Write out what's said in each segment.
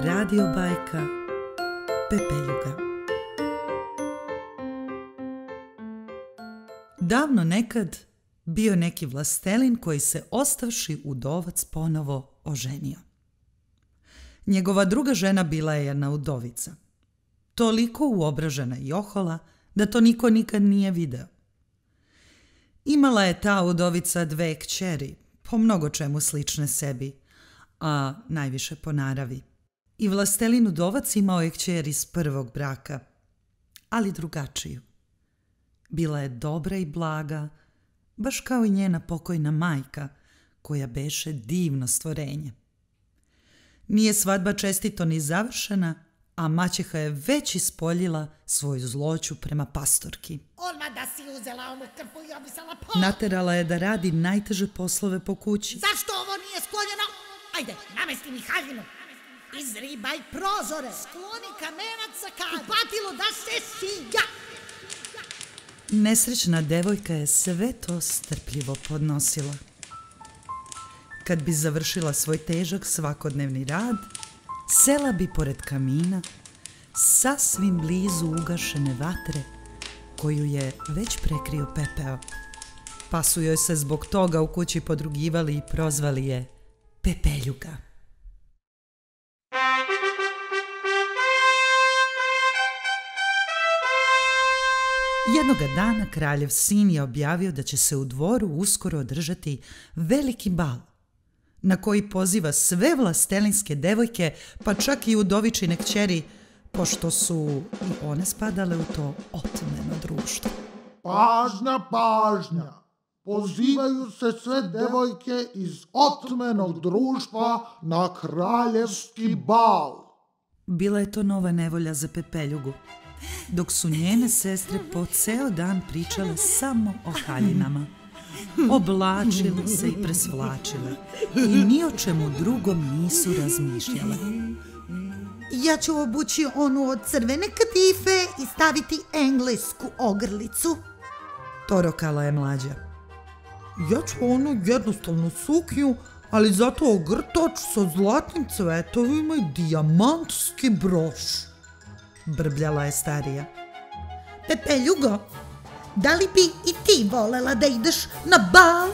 Radio bajka Pepeljuga. Davno nekad bio neki vlastelin koji se ostavši udovac ponovo oženio. Njegova druga žena bila je jedna udovica. Toliko uobražena i ohola da to niko nikad nije video. Imala je ta udovica 2 kćeri, po mnogo čemu slične sebi, a najviše po naravi. I vlastelin udovac imao je kćer iz prvog braka, ali drugačiju. Bila je dobra i blaga, baš kao i njena pokojna majka, koja beše divno stvorenje. Nije svadba čestito ni završena, a maćeha je već ispoljila svoju zloću prema pastorki. Odmah da si uzela onu krpu i obisala pol. Naterala je da radi najteže poslove po kući. Zašto ovo nije skloljeno? Ajde, namesti mi haljinu. Izribaj prozore. Skloni kamenac sa kad. Kupatilo da se siga. Nesrećna devojka je sve to strpljivo podnosila. Kad bi završila svoj težak svakodnevni rad, sela bi pored kamina, sasvim blizu ugašene vatre, koju je već prekrio pepeo. Pa su joj se zbog toga u kući podrugivali i prozvali je Pepeljuga. Jednoga dana kraljev sin je objavio da će se u dvoru uskoro održati veliki bal, na koji poziva sve vlastelinske devojke, pa čak i udovičine kćeri, pošto su i one spadale u to otmeno društvo. Pažnja, pažnja! Pozivaju se sve devojke iz otmenog društva na kraljevski bal. Bila je to nova nevolja za Pepeljugu, dok su njene sestre po ceo dan pričale samo o haljinama. Oblačile se i presvlačile i ni o čemu drugom nisu razmišljale. Ja ću obući onu od crvene kadife i staviti englesku ogrlicu. Torokala je mlađa. Ja ću onu jednostavnu suknju, ali zato ogrtač sa zlatnim cvetovima i dijamantski broš. Brbljala je starija. Pepeljugo, da li bi i ti volela da ideš na bal?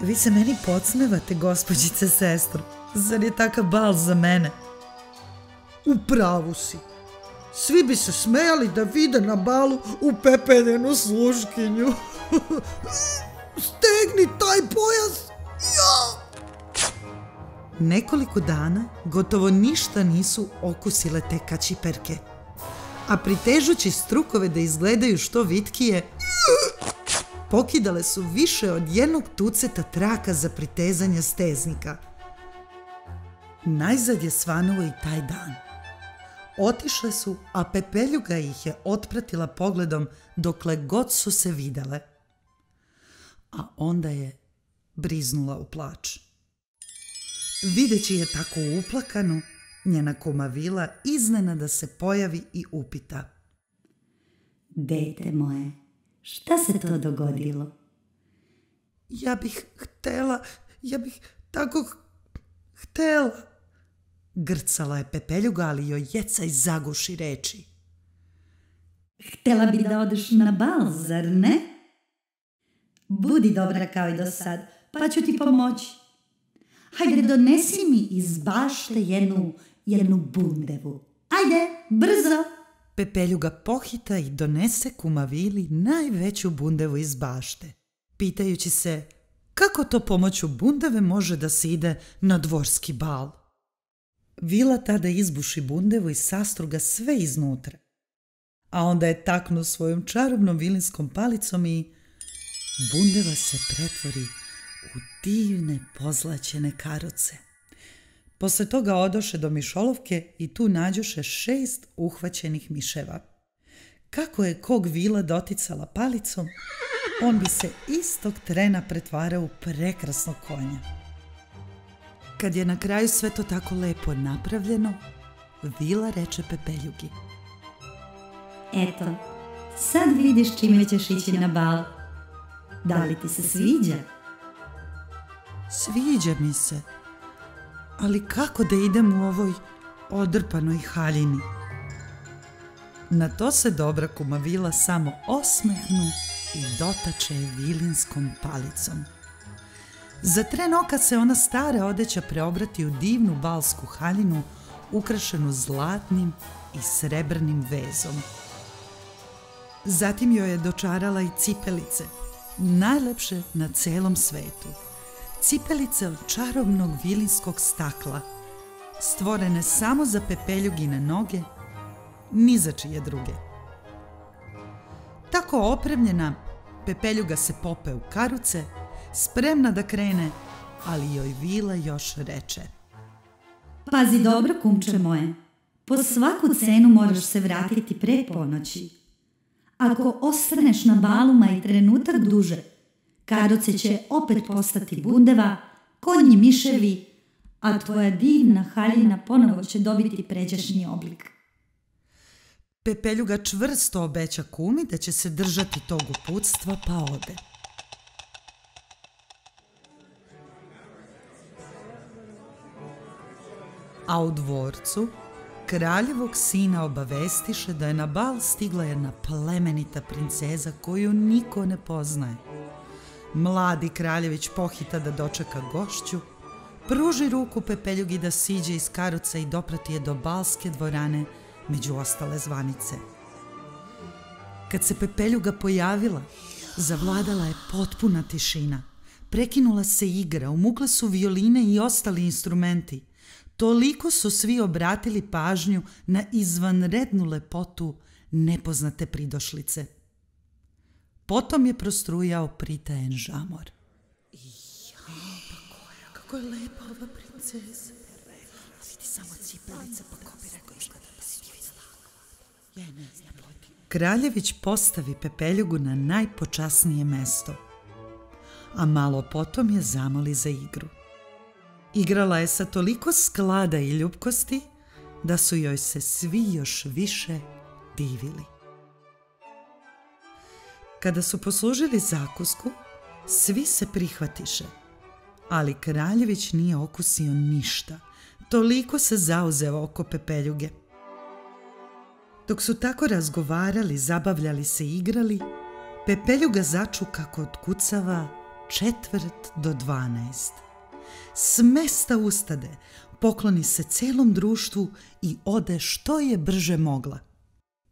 Vi se meni podsmevate, gospođice sestro. Zar je takav bal za mene? U pravu si. Svi bi se smejali da vide na balu upepeljenu sluškinju. Stegni taj pojas! Ja! Nekoliko dana gotovo ništa nisu okusile te kačiperke, a pritežući strukove da izgledaju što vitkije, pokidale su više od jednog tuceta traka za pritezanje steznika. Najzad je svanuo i taj dan. Otišle su, a Pepeljuga ih je otpratila pogledom dokle god su se videle. A onda je briznula u plač. Videći je tako uplakanu, njena kuma Vila iznenada se pojavi i upita. Dete moje, šta se to dogodilo? Ja bih tako htela, grcala je Pepeljuga, ali joj jecaj zaguši reči. Htela bi da odeš na bal, zar ne? Budi dobra kao i do sad, pa ću ti pomoći. Hajde, donesi mi iz bašte jednu bundevu. Ajde, brzo! Pepeljuga pohita i donese kuma Vili najveću bundevu iz bašte, pitajući se kako to pomoću bundeve može da se ide na dvorski bal. Vila tada izbuši bundevu i sastruga sve iznutra, a onda je taknu svojom čarobnom vilinskom palicom i bundeva se pretvori u divne pozlaćene karoce. Posle toga odoše do mišolovke i tu nađoše 6 uhvaćenih miševa. Kako je kog Vila doticala palicom, on bi se istog trena pretvarao u prekrasnog konja. Kad je na kraju sve to tako lepo napravljeno, Vila reče Pepeljugi. Eto, sad vidiš čime ćeš ići na bal. Da li ti se sviđa? Sviđa mi se, ali kako da idem u ovoj odrpanoj haljini. Na to se dobra kuma Vila samo osmehnu i dotače je vilinskom palicom. Za tren oka se ona stara odeća preobrati u divnu balsku haljinu ukrašenu zlatnim i srebrnim vezom. Zatim joj je dočarala i cipelice, najlepše na celom svetu. Cipelice od čarobnog vilinskog stakla, stvorene samo za Pepeljugine noge, ni za čije druge. Tako opremljena, Pepeljuga se pope u karuce, spremna da krene, ali joj Vila još reče: Pazi dobro, kumče moje, po svaku cenu moraš se vratiti pre ponoći. Ako ostaneš na baluma i trenutak duže, karuce će opet postati bundeva, konji miševi, a tvoja divna haljina ponovo će dobiti pređašnji oblik. Pepeljuga čvrsto obeća kumi da će se držati tog uputstva, pa ode. A u dvorcu kraljevog sina obavestiše da je na bal stigla jedna plemenita princeza koju niko ne poznaje. Mladi kraljević pohita da dočeka gošću, pruži ruku Pepeljugi da siđe iz karuca i doprati je do balske dvorane među ostale zvanice. Kad se Pepeljuga pojavila, zavladala je potpuna tišina. Prekinula se igra, umukle su violine i ostali instrumenti. Toliko su svi obratili pažnju na izvanrednu lepotu nepoznate pridošlice. Potom je prostrujao pritajen žamor. Kako je lepa ova princeza. Vidi samo cipelice, pa ko bi rekao izgleda da si videla. Ja ne znam. Kraljević postavi Pepeljugu na najpočasnije mesto, a malo potom je zamoli za igru. Igrala je sa toliko sklada i ljubkosti da su joj se svi još više divili. Kada su poslužili zakusku, svi se prihvatiše, ali Kraljević nije okusio ništa, toliko se zauzeo oko Pepeljuge. Dok su tako razgovarali, zabavljali se i igrali, Pepeljuga začu kako otkucava 11:45. S mesta ustade, pokloni se celom društvu i ode što je brže mogla.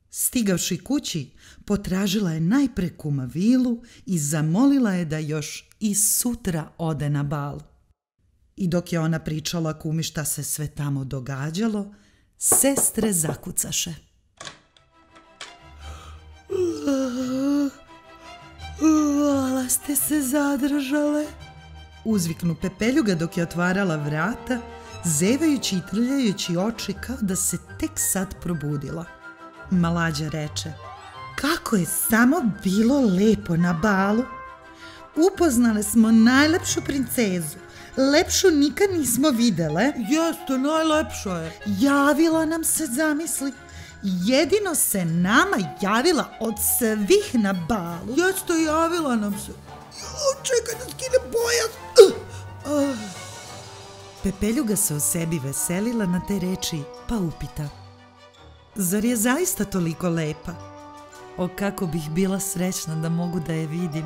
Stigavši kući, potražila je najpre kuma Vilu i zamolila je da još i sutra ode na bal. I dok je ona pričala kumi šta se sve tamo događalo, sestre zakucaše. Hvala ste se zadržale. Uzviknu Pepeljuga dok je otvarala vrata, zevajući i trljajući oči kao da se tek sad probudila. Malađa reče: Kako je samo bilo lepo na balu. Upoznale smo najlepšu princezu. Lepšu nikad nismo videle. Jeste, najlepša je. Javila nam se, zamisli. Jedino se nama javila od svih na balu. Jeste, javila nam se. Čekaj da skine pojas. Pepeljuga se o sebi veselila na te reči, pa upita: Zar je zaista toliko lepa? O, kako bih bila srećna da mogu da je vidim.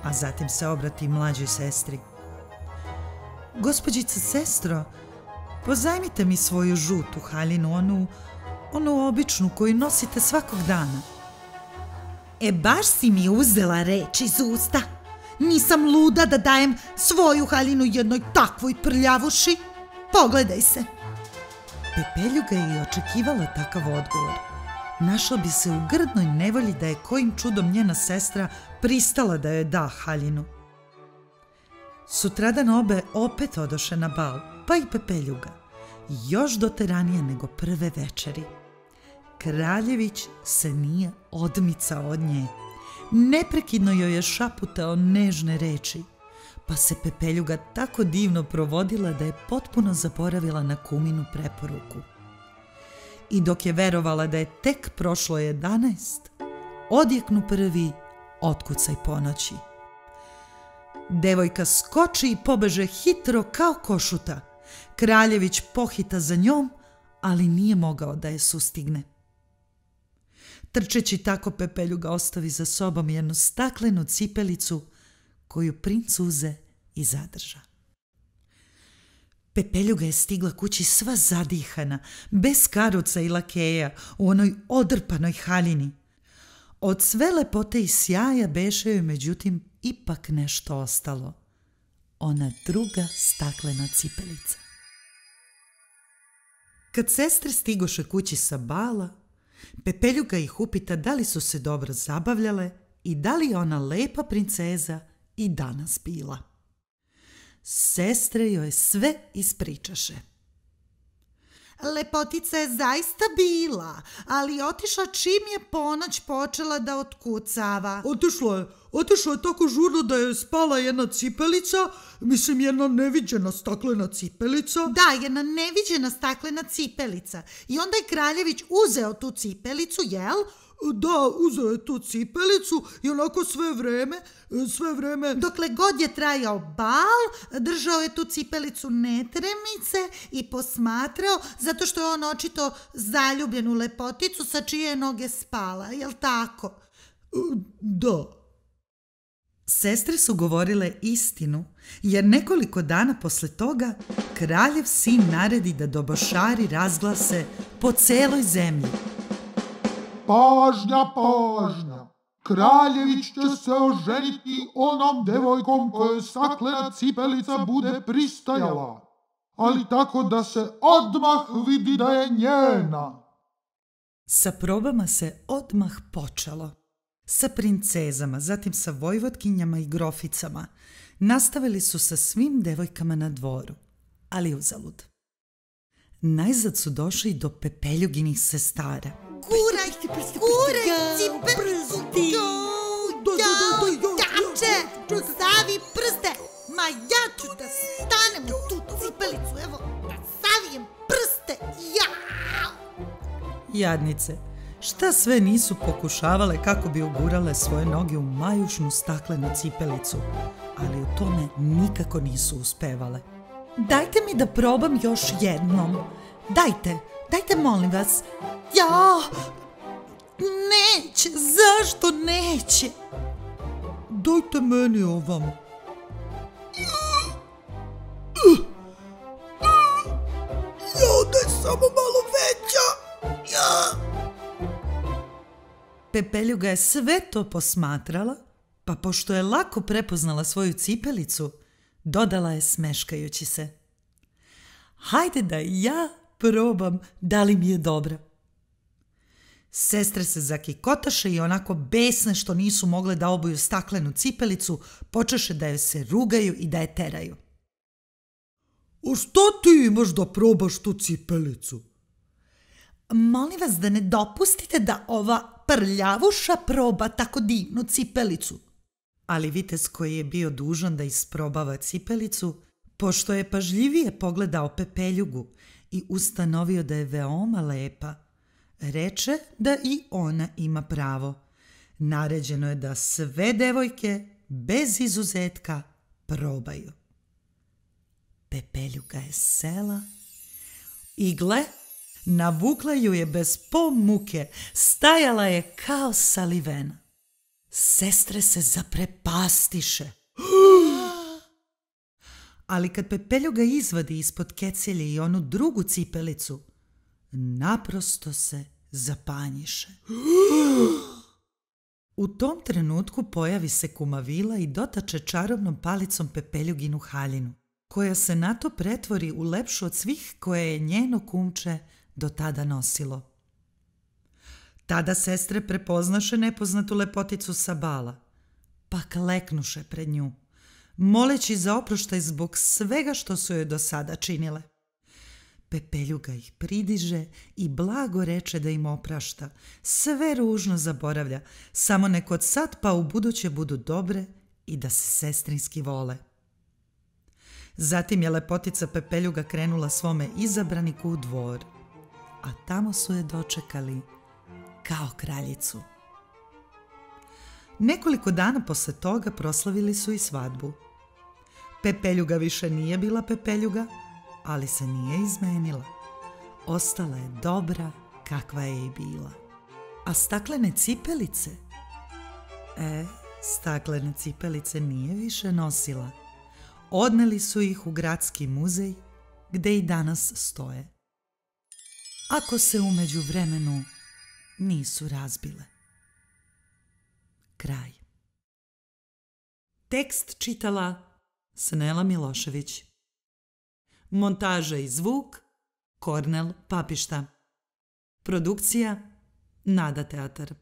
A zatim se obrati mlađoj sestri: Gospođice sestro, pozajmite mi svoju žutu haljinu, onu običnu koju nosite svakog dana. Baš si mi uzela reč iz usta. Nisam luda da dajem svoju haljinu jednoj takvoj prljavuši. Pogledaj se. Pepeljuga je i očekivala takav odgovor. Našla bi se u grdnoj nevolji da je kojim čudom njena sestra pristala da joj da haljinu. Sutradan obe opet odoše na bal, pa i Pepeljuga, još doteranije nego prve večeri. Kraljević se nije odmicao od nje. Neprekidno joj je šaputao nežne reči, pa se Pepeljuga tako divno provodila da je potpuno zaboravila na kuminu preporuku. I dok je verovala da je tek prošlo 11, odjeknu prvi otkucaj ponoći. Devojka skoči i pobeže hitro kao košuta. Kraljević pohita za njom, ali nije mogao da je sustigne. Trčeći tako, Pepeljuga ostavi za sobom jednu staklenu cipelicu koju princ uze i zadrža. Pepeljuga je stigla kući sva zadihana, bez karuca i lakeja, u onoj odrpanoj haljini. Od sve lepote i sjaja beše joj međutim ipak nešto ostalo. Ona druga staklena cipelica. Kad sestre stigoše kući sa bala, Pepeljuga ih upita da li su se dobro zabavljale i da li je ona lepa princeza i danas bila. Sestre joj sve ispričaše. Lepotica je zaista bila, ali otišla čim je ponoć počela da otkucava. Otišla je tako žurno da je spala jedna cipelica, mislim jedna neviđena staklena cipelica. Da, jedna neviđena staklena cipelica. I onda je Kraljević uzeo tu cipelicu, jel? Da, uzeo je tu cipelicu i onako sve vreme... Dokle god je trajao bal, držao je tu cipelicu netremice i posmatrao, zato što je on očito zaljubljen u lepoticu sa čije noge spala, jel tako? Da. Sestre su govorile istinu, jer nekoliko dana posle toga kraljev sin naredi da dobošari razglase po celoj zemlji. Pažnja, pažnja! Kraljević će se oženiti onom devojkom kojoj staklena cipelica bude pristajala, ali tako da se odmah vidi da je njena. Sa probama se odmah počelo. Sa princezama, zatim sa vojvotkinjama i groficama. Nastavili su sa svim devojkama na dvoru, ali uzalud. Najzad su došli do Pepeljuginih sestara. Kuraj, cipelicu, jače, stavi prste. Ma ja ću da stanem u tu cipelicu, evo, da savijem prste, ja! Jadnice, šta sve nisu pokušavale kako bi ugurale svoje noge u majušnu staklenu cipelicu, ali u tome nikako nisu uspevale. Dajte mi da probam još jednom. Dajte molim vas. Ja, neće, zašto neće? Dajte meni ovam. Ja, da je samo malo veća. Ja. Pepeljuga je sve to posmatrala, pa pošto je lako prepoznala svoju cipelicu, dodala je smeškajući se. Hajde da ja probam da li mi je dobra. Sestre se zakikotaše i onako besne što nisu mogle da obuju staklenu cipelicu, počeše da joj se rugaju i da je teraju. A što ti imaš da probaš tu cipelicu? Molim vas da ne dopustite da ova prljavuša proba tako divnu cipelicu. Ali vitez koji je bio dužan da isprobava cipelicu, pošto je pažljivije pogledao Pepeljugu i ustanovio da je veoma lepa, reče da i ona ima pravo. Naređeno je da sve devojke, bez izuzetka, probaju. Pepeljuga je sela i gle, navukla ju je bez muke, stajala je kao salivena. Sestre se zaprepastiše. Ali kad Pepeljuga izvadi ispod kecelje i onu drugu cipelicu, naprosto se zapanjiše. U tom trenutku pojavi se kuma Vila i dotače čarobnom palicom Pepeljuginu haljinu, koja se na to pretvori u lepšu od svih koje je njeno kumče do tada nosilo. Tada sestre prepoznaše nepoznatu lepoticu sa bala, pa kleknuše pred nju, moleći za oproštaj zbog svega što su joj do sada činile. Pepeljuga ih pridiže i blago reče da im oprašta, sve ružno zaboravlja, samo nek od sad pa u buduće budu dobre i da se sestrinski vole. Zatim je lepotica Pepeljuga krenula svome izabraniku u dvor, a tamo su je dočekali kao kraljicu. Nekoliko dana posle toga proslavili su i svadbu. Pepeljuga više nije bila Pepeljuga, ali se nije izmenila. Ostala je dobra kakva je i bila. A staklene cipelice? Staklene cipelice nije više nosila. Odneli su ih u gradski muzej, gde i danas stoje. Ako se u međuvremenu nisu razbile. Kraj. Tekst čitala Snela Milošević. Montaža i zvuk Kornel Papišta. Produkcija Nada Teatar.